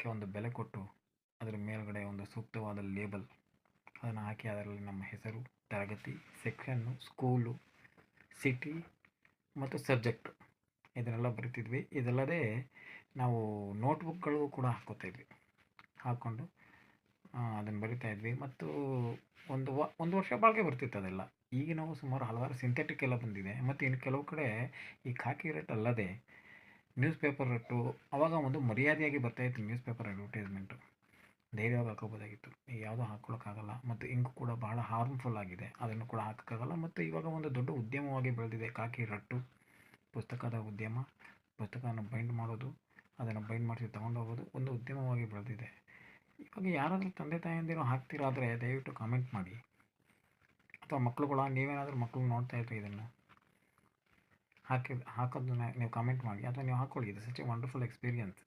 ಅದಕ್ಕೆ ಒಂದು ಬೆಲೆ ಕೊಟ್ಟು ಅದರ ಮೇಲ್ಗಡೆ ಒಂದು ಸೂಕ್ತವಾದ ಲೇಬಲ್ ಅದನ್ನು ಹಾಕಿ ಅದರಲ್ಲಿ ನಮ್ಮ ಹೆಸರು, ತರಗತಿ, ಸೆಕ್ಷನ್ನು, ಸ್ಕೂಲು, ಸಿಟಿ ಮತ್ತು ಸಬ್ಜೆಕ್ಟು ಇದನ್ನೆಲ್ಲ ಬರಿತಿದ್ವಿ. ಇದಲ್ಲದೆ ನಾವು ನೋಟ್ಬುಕ್ಗಳು ಕೂಡ ಹಾಕ್ಕೋತಾಯಿದ್ವಿ. ಹಾಕ್ಕೊಂಡು ಅದನ್ನು ಬರಿತಾಯಿದ್ವಿ. ಮತ್ತು ಒಂದು ವರ್ಷ ಬಾಳಿಕೆ ಬರ್ತಿತ್ತು ಅದೆಲ್ಲ. ಈಗ ನಾವು ಸುಮಾರು ಹಲವಾರು ಸಿಂಥೆಟಿಕ್ ಎಲ್ಲ ಬಂದಿದೆ. ಮತ್ತು ಇನ್ನು ಕೆಲವು ಕಡೆ ಈ ಖಾಕಿ ರೇಟ್ ಅಲ್ಲದೆ ನ್ಯೂಸ್ ಪೇಪರ್ ರಟ್ಟು ಆವಾಗ ಒಂದು ಮರ್ಯಾದೆಯಾಗಿ ಬರ್ತಾಯಿತ್ತು ನ್ಯೂಸ್ ಪೇಪರ್ ಅಡ್ವರ್ಟೈಸ್ಮೆಂಟು. ಧೈರ್ಯವಾಗಿ ಹಾಕೋಬೋದಾಗಿತ್ತು. ಈಗ ಯಾವುದೂ ಹಾಕ್ಕೊಳ್ಳೋಕ್ಕಾಗಲ್ಲ. ಮತ್ತು ಇಂಕು ಕೂಡ ಬಹಳ ಹಾರ್ಮ್ಫುಲ್ ಆಗಿದೆ, ಅದನ್ನು ಕೂಡ ಹಾಕೋಕ್ಕಾಗಲ್ಲ. ಮತ್ತು ಇವಾಗ ಒಂದು ದೊಡ್ಡ ಉದ್ಯಮವಾಗಿ ಬೆಳೆದಿದೆ ಖಾಕಿ ರಟ್ಟು, ಪುಸ್ತಕದ ಉದ್ಯಮ. ಪುಸ್ತಕವನ್ನು ಬೈಂಡ್ ಮಾಡೋದು, ಅದನ್ನು ಬೈಂಡ್ ಮಾಡಿಸಿ ತೊಗೊಂಡೋಗೋದು ಒಂದು ಉದ್ಯಮವಾಗಿ ಬೆಳೆದಿದೆ. ಇವಾಗ ಯಾರಾದರೂ ತಂದೆ ತಾಯಂದಿರು ಹಾಕ್ತಿರಾದರೆ ದಯವಿಟ್ಟು ಕಾಮೆಂಟ್ ಮಾಡಿ. ಅಥವಾ ಮಕ್ಕಳುಗಳ ನೀವೇನಾದರೂ ಮಕ್ಕಳು ನೋಡ್ತಾ ಇದ್ರೆ ಇದನ್ನು ಹಾಕೋದನ್ನ ನೀವು ಕಾಮೆಂಟ್ ಮಾಡಿ, ಅಥವಾ ನೀವು ಹಾಕ್ಕೊಳ್ಳಿ. ಇದು ಸಚ್ ಎ ವಂಡರ್ಫುಲ್ ಎಕ್ಸ್ಪೀರಿಯನ್ಸ್.